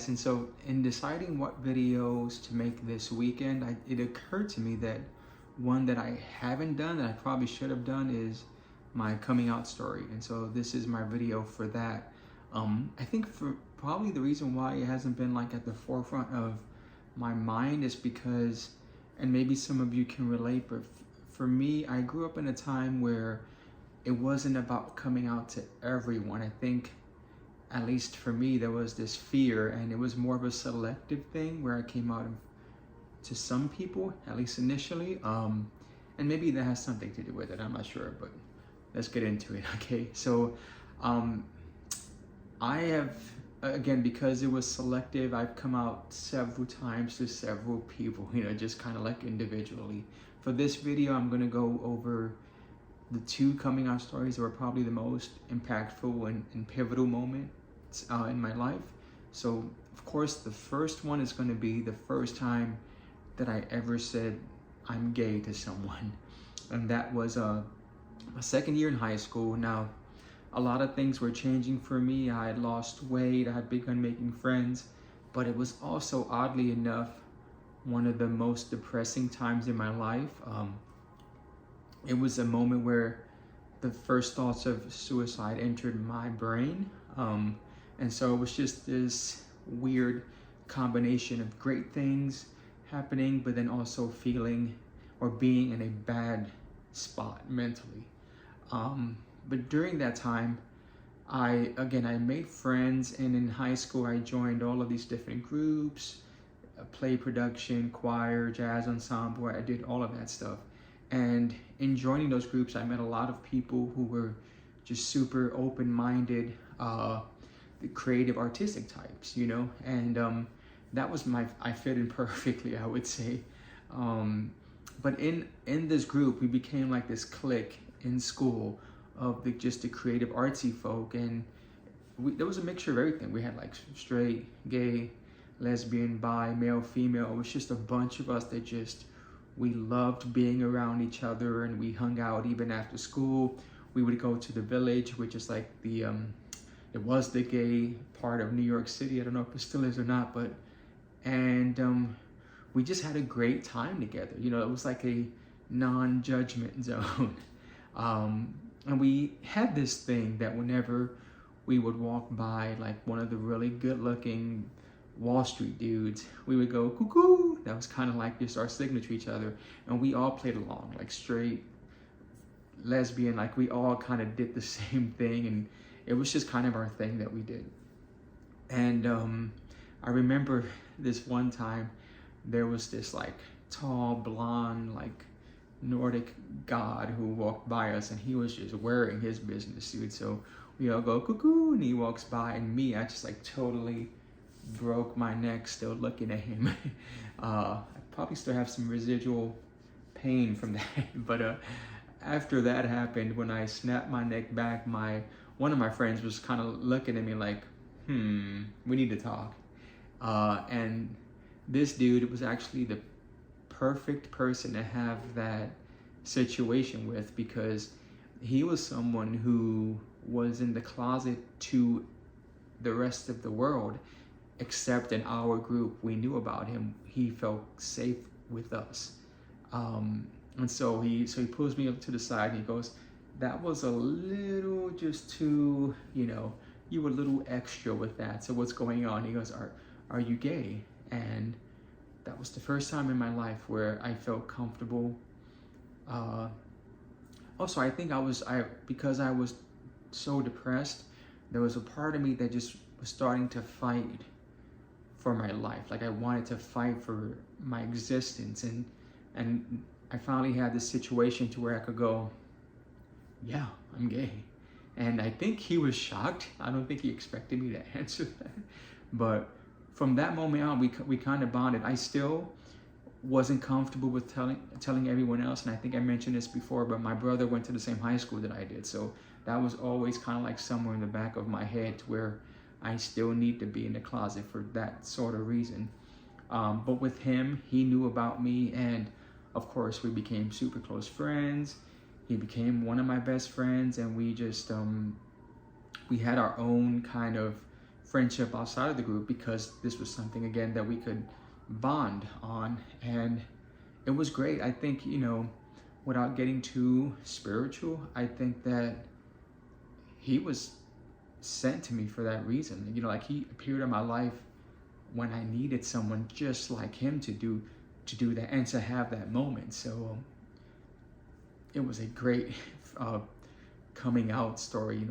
guys, and so in deciding what videos to make this weekend, it occurred to me that one that I haven't done that I probably should have done is my coming out story, and so this is my video for that. I think for probably the reason why it hasn't been like at the forefront of my mind is because, and maybe some of you can relate, but for me, I grew up in a time where it wasn't about coming out to everyone. I think, at least for me, there was this fear, and it was more of a selective thing where I came out to some people, at least initially. And maybe that has something to do with it, I'm not sure, but let's get into it. Okay, so I have, again, because it was selective, I've come out several times to several people, just kind of like individually. For this video, I'm gonna go over the two coming out stories that were probably the most impactful and pivotal moments in my life. So, of course, the first one is going to be the first time that I ever said I'm gay to someone. And that was my second year in high school. Now, a lot of things were changing for me. I had lost weight, I had begun making friends, but it was also, oddly enough, one of the most depressing times in my life. It was a moment where the first thoughts of suicide entered my brain. And so it was just this weird combination of great things happening, but then also feeling or being in a bad spot mentally. But during that time, I made friends, and in high school, I joined all of these different groups, play production, choir, jazz ensemble. I did all of that stuff. And in joining those groups, I met a lot of people who were just super open-minded, the creative, artistic types, and that was I fit in perfectly, I would say. But in this group, we became like this clique in school of just the creative, artsy folk, and there was a mixture of everything. We had like straight, gay, lesbian, bi, male, female. It was just a bunch of us that we loved being around each other, and we hung out even after school. We would go to the Village, which is like it was the gay part of New York City. I don't know if it still is or not, but, and we just had a great time together. It was like a non-judgment zone. And we had this thing that whenever we would walk by like one of the really good-looking Wall Street dudes, we would go cuckoo. That was kind of like just our signal to each other, and we all played along, like straight, lesbian, like we all kind of did the same thing, and it was just kind of our thing that we did. And I remember this one time there was this like tall, blonde, like Nordic god who walked by us, and he was just wearing his business suit. So we all go cuckoo, and he walks by, and I just like totally broke my neck still looking at him. I probably still have some residual pain from that. But after that happened, when I snapped my neck back, one of my friends was kind of looking at me like, we need to talk. And this dude was actually the perfect person to have that situation with, because he was someone who was in the closet to the rest of the world, except in our group. We knew about him. He felt safe with us. And so he pulls me up to the side, and he goes, that was a little just too, you were a little extra with that. So what's going on? He goes, are you gay? And that was the first time in my life where I felt comfortable. Also, I think because I was so depressed, there was a part of me that just was starting to fight for my life. Like I wanted to fight for my existence, and I finally had this situation to where I could go, yeah, I'm gay. And I think he was shocked. I don't think he expected me to answer that. But from that moment on, we kind of bonded. I still wasn't comfortable with telling everyone else, and I think I mentioned this before, but my brother went to the same high school that I did, so that was always kind of like somewhere in the back of my head, to where I still need to be in the closet for that sort of reason. But with him, he knew about me, and of course we became super close friends. He became one of my best friends, and we just we had our own kind of friendship outside of the group, because this was something, again, that we could bond on. And it was great. I think, without getting too spiritual, I think that he was sent to me for that reason. Like, he appeared in my life when I needed someone just like him to do that and to have that moment. So it was a great coming out story.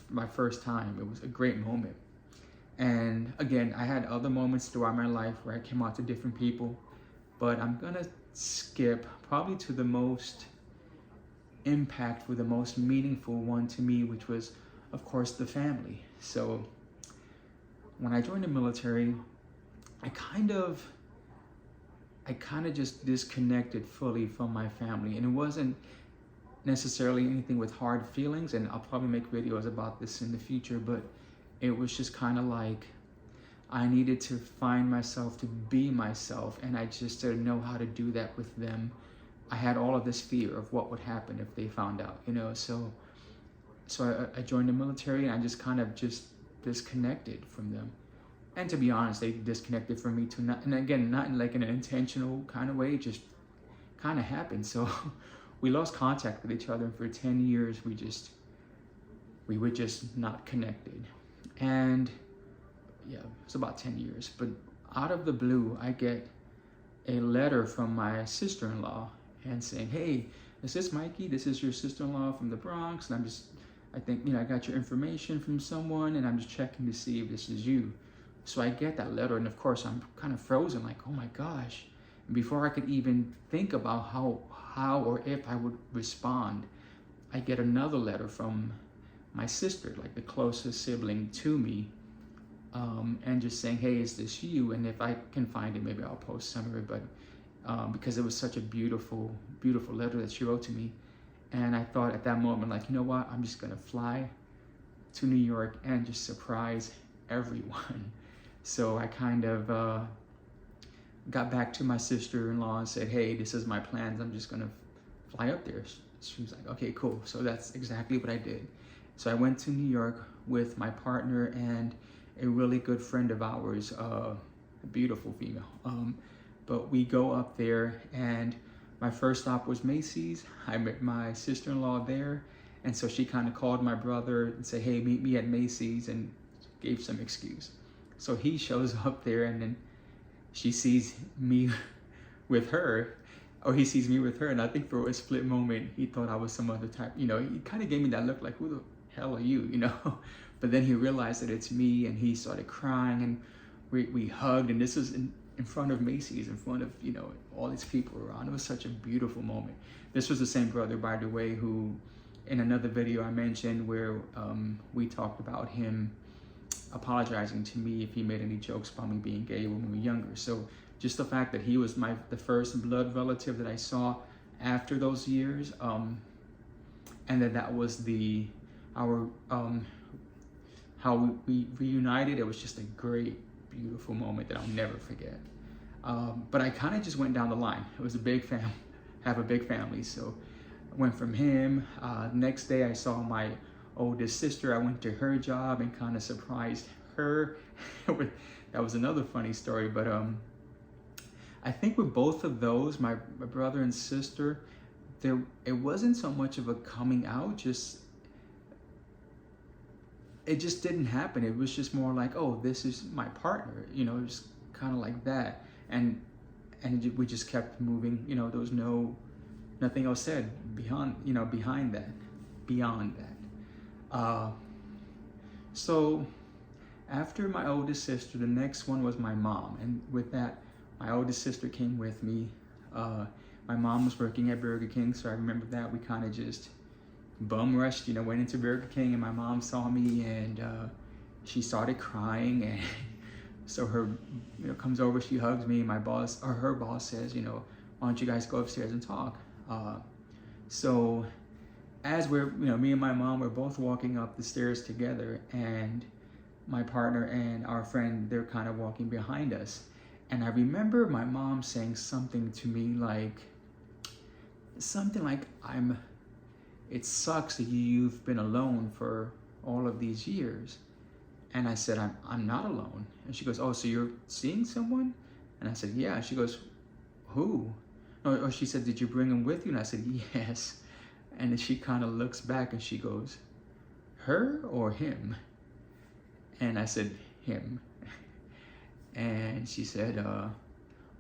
My first time, it was a great moment. And again, I had other moments throughout my life where I came out to different people, but I'm gonna skip probably to the most impactful, the most meaningful one to me, which was, of course, the family. So when I joined the military, I kind of just disconnected fully from my family, and it wasn't necessarily anything with hard feelings, and I'll probably make videos about this in the future, but it was just kind of like I needed to find myself, to be myself, and I just didn't know how to do that with them. I had all of this fear of what would happen if they found out, so I joined the military, and I just kind of just disconnected from them. And to be honest, they disconnected from me too. And again, not in like an intentional kind of way, just kind of happened. So we lost contact with each other, and for 10 years we were just not connected. And yeah, it's about 10 years. But out of the blue, I get a letter from my sister-in-law and saying, "Hey, is this Mikey? This is your sister-in-law from the Bronx, and I think I got your information from someone, and I'm just checking to see if this is you." So I get that letter, and of course I'm kind of frozen, like, oh my gosh. And before I could even think about how or if I would respond, I get another letter from my sister, like the closest sibling to me, and just saying, "Hey, is this you?" And if I can find it, maybe I'll post some of it, but because it was such a beautiful, beautiful letter that she wrote to me. And I thought at that moment, like, you know what, I'm just gonna fly to New York and just surprise everyone. So I kind of got back to my sister-in-law and said, "Hey, this is my plans. I'm just gonna fly up there." She was like, "Okay, cool." So that's exactly what I did. So I went to New York with my partner and a really good friend of ours, a beautiful female. But we go up there, and my first stop was Macy's. I met my sister-in-law there, and so she kind of called my brother and said, "Hey, meet me at Macy's," and gave some excuse. So he shows up there, and then she sees me with her, or he sees me with her, and I think for a split moment, he thought I was some other type, he kind of gave me that look like, "Who the hell are you?" But then he realized that it's me, and he started crying, and we hugged, and this was in front of Macy's, in front of, all these people around. It was such a beautiful moment. This was the same brother, by the way, who in another video I mentioned where we talked about him apologizing to me if he made any jokes about me being gay when we were younger. So just the fact that he was the first blood relative that I saw after those years, and that was how we reunited. It was just a great, beautiful moment that I'll never forget. But I kind of just went down the line. It was a big family, have a big family. So I went from him. Next day I saw my oldest sister. I went to her job and kind of surprised her. That was another funny story. But I think with both of those, my brother and sister, it wasn't so much of a coming out, it just didn't happen. It was just more like, "Oh, this is my partner," it was kind of like that. And we just kept moving, there was nothing else said beyond that. So after my oldest sister, the next one was my mom. And with that, my oldest sister came with me. My mom was working at Burger King, so I remember that we kind of just bum rushed, went into Burger King, and my mom saw me, and she started crying, and so her, comes over, she hugs me. Her boss says, "Why don't you guys go upstairs and talk?" So as we're, me and my mom were both walking up the stairs together, and my partner and our friend, they're kind of walking behind us. And I remember my mom saying something to me like, "It sucks that you've been alone for all of these years." And I said, I'm not alone. And she goes, oh, so you're seeing someone? And I said, yeah. She goes, who? Or she said, did you bring him with you? And I said, yes. And then she kind of looks back and she goes, her or him? And I said, him. And she said, oh,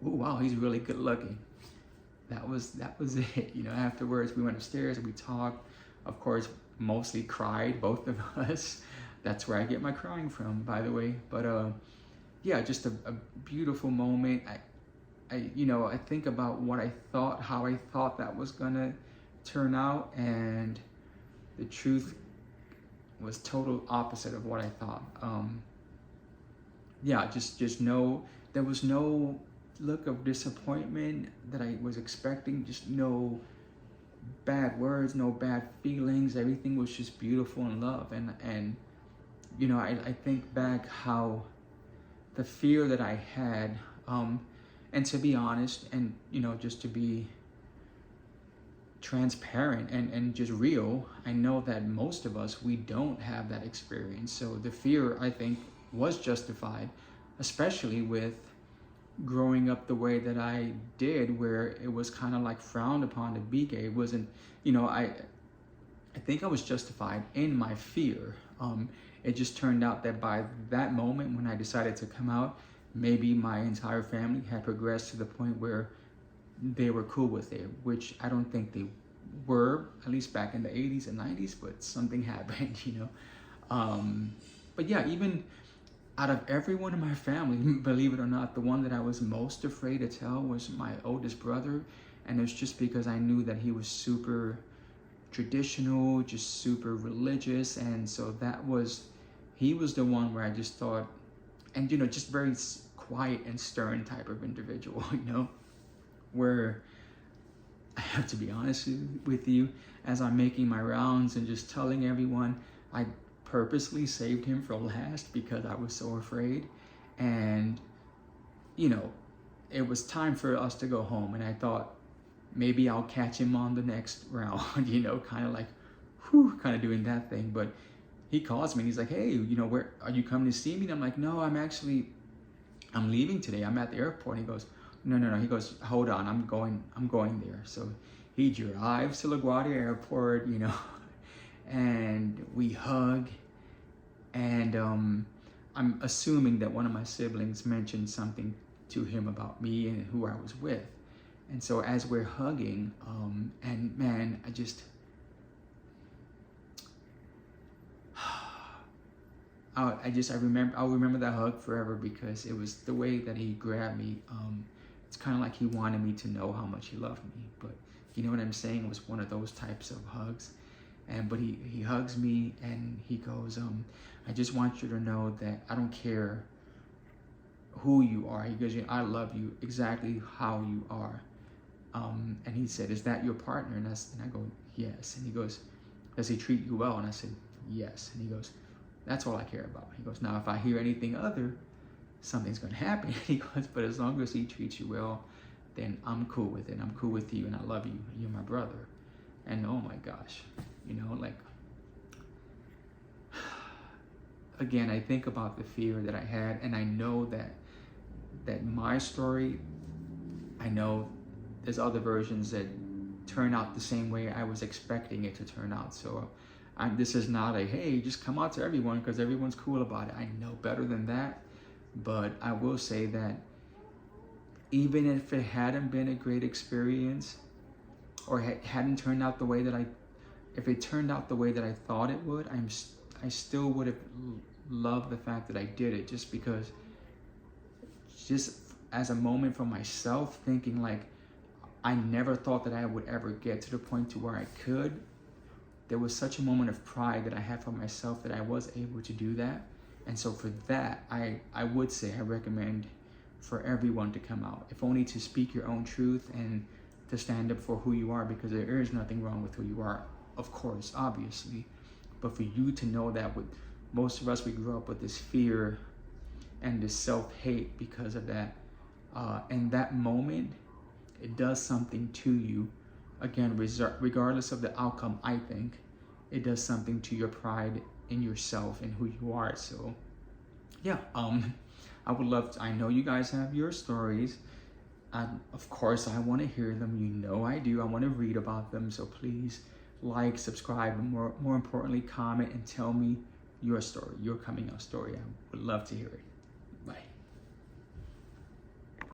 wow, he's really good looking. That was it. You know, afterwards we went upstairs and we talked. Of course, mostly cried, both of us. That's where I get my crying from, by the way. But yeah, just a beautiful moment. I think about what I thought, how I thought that was gonna turn out, and the truth was total opposite of what I thought. Yeah, just no, there was no look of disappointment that I was expecting, just no bad words, no bad feelings. Everything was just beautiful and love. And you know, I think back how the fear that I had, and to be honest, and you know, just to be transparent and just real, I know that most of us, we don't have that experience. So the fear, I think, was justified, especially with growing up the way that I did, where it was kind of like frowned upon to be gay. It wasn't, you know, I think I was justified in my fear. It just turned out that by that moment when I decided to come out, maybe my entire family had progressed to the point where they were cool with it, which I don't think they were, at least back in the 80s and 90s, but something happened, you know. But yeah, even out of everyone in my family, believe it or not, the one that I was most afraid to tell was my oldest brother. And it's just because I knew that he was super traditional, just super religious. And so he was the one where I just thought, and you know, just very quiet and stern type of individual, you know, where I have to be honest with you, as I'm making my rounds and just telling everyone, I purposely saved him for last because I was so afraid. And you know, it was time for us to go home, and I thought maybe I'll catch him on the next round, you know, kind of like, whew, kind of doing that thing. But he calls me and he's like, hey, you know, where are you coming to see me? And I'm like, no, I'm leaving today. I'm at the airport. And he goes, no. He goes, hold on, I'm going there. So he drives to LaGuardia Airport, you know, and we hug. And I'm assuming that one of my siblings mentioned something to him about me and who I was with. And so as we're hugging, and man, I'll remember that hug forever, because it was the way that he grabbed me. It's kind of like he wanted me to know how much he loved me. But you know what I'm saying? It was one of those types of hugs. But he hugs me and he goes, I just want you to know that I don't care who you are. He goes, I love you exactly how you are. And he said, is that your partner? And I go, yes. And he goes, does he treat you well? And I said, yes. And he goes, that's all I care about. He goes, now if I hear anything other, something's gonna happen. He goes, but as long as he treats you well, then I'm cool with it. I'm cool with you and I love you. You're my brother. And oh my gosh, you know, like, again, I think about the fear that I had, and I know that my story, I know there's other versions that turn out the same way I was expecting it to turn out. So this is not a, hey, just come out to everyone because everyone's cool about it. I know better than that. But I will say that even if it hadn't been a great experience, or hadn't turned out the way that if it turned out the way that I thought it would, I still would have loved the fact that I did it, just because, just as a moment for myself, thinking like, I never thought that I would ever get to the point to where I could. There was such a moment of pride that I had for myself that I was able to do that. And so for that, I would say I recommend for everyone to come out, if only to speak your own truth and to stand up for who you are, because there is nothing wrong with who you are, of course, obviously. But for you to know that, with most of us, we grew up with this fear and this self-hate because of that. And that moment, it does something to you. Again, regardless of the outcome, I think it does something to your pride in yourself and who you are. So yeah, I would love to, I know you guys have your stories. Of course, I want to hear them. You know I do. I want to read about them. So please like, subscribe, and more importantly, comment and tell me your story, your coming out story. I would love to hear it. Bye.